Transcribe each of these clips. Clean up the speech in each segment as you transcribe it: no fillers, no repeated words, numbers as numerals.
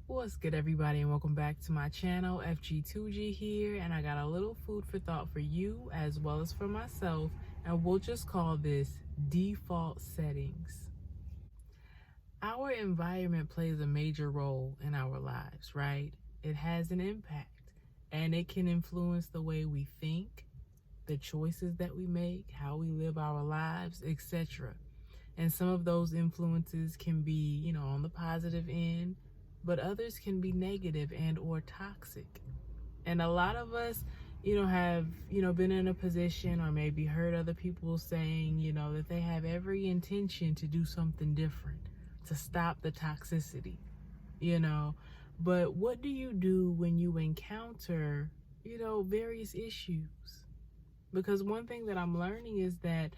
What's good, everybody, and welcome back to my channel. FG2G here, and I got a little food for thought for you as well as for myself, and we'll just call this default settings. Our environment plays a major role in our lives, right? It has an impact, and it can influence the way we think, the choices that we make, how we live our lives, etc. And some of those influences can be, on the positive end, but others can be negative and or toxic. And a lot of us, have, been in a position or maybe heard other people saying, that they have every intention to do something different, to stop the toxicity, you know. But what do you do when you encounter, various issues? Because one thing that I'm learning is that,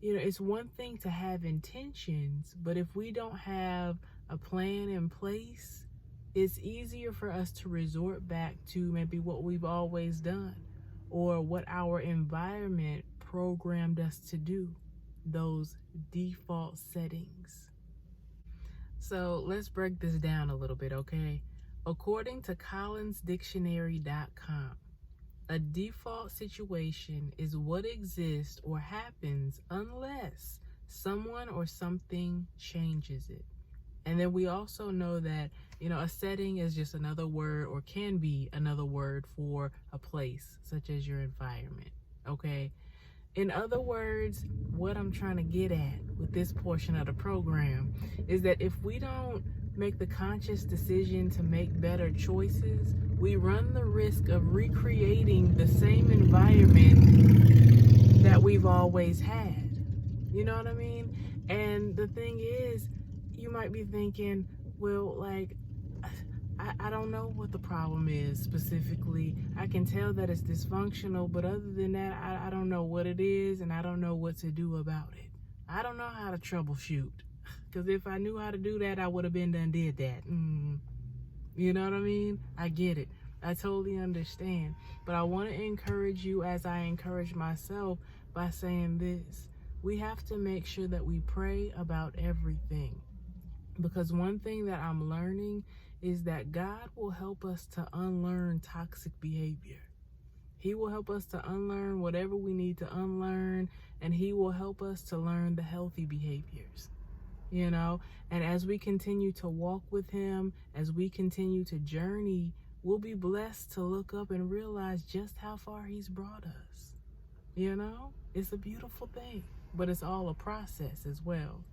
it's one thing to have intentions, but if we don't have a plan in place, it's easier for us to resort back to maybe what we've always done or what our environment programmed us to do, those default settings. So let's break this down a little bit, okay? According to collinsdictionary.com, a default situation is what exists or happens unless someone or something changes it. And then we also know that, a setting is just another word or can be another word for a place, such as your environment, okay? In other words, what I'm trying to get at with this portion of the program is that if we don't make the conscious decision to make better choices, we run the risk of recreating the same environment that we've always had. You know what I mean? And the thing is, you might be thinking, well, like, I don't know what the problem is specifically. I can tell that it's dysfunctional, but other than that, I don't know what it is, and I don't know what to do about it. I don't know how to troubleshoot. Because if I knew how to do that, I would have been done did that. You know what I mean? I get it. I totally understand. But I want to encourage you as I encourage myself by saying this. We have to make sure that we pray about everything. Because one thing that I'm learning is that God will help us to unlearn toxic behavior. He will help us to unlearn whatever we need to unlearn, and He will help us to learn the healthy behaviors. And as we continue to walk with Him, as we continue to journey, we'll be blessed to look up and realize just how far He's brought us. It's a beautiful thing, but it's all a process as well.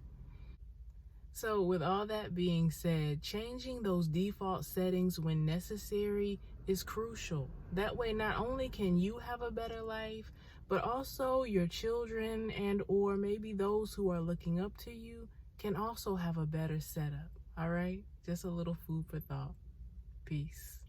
So with all that being said, changing those default settings when necessary is crucial. That way, not only can you have a better life, but also your children and or maybe those who are looking up to you can also have a better setup. All right? Just a little food for thought. Peace.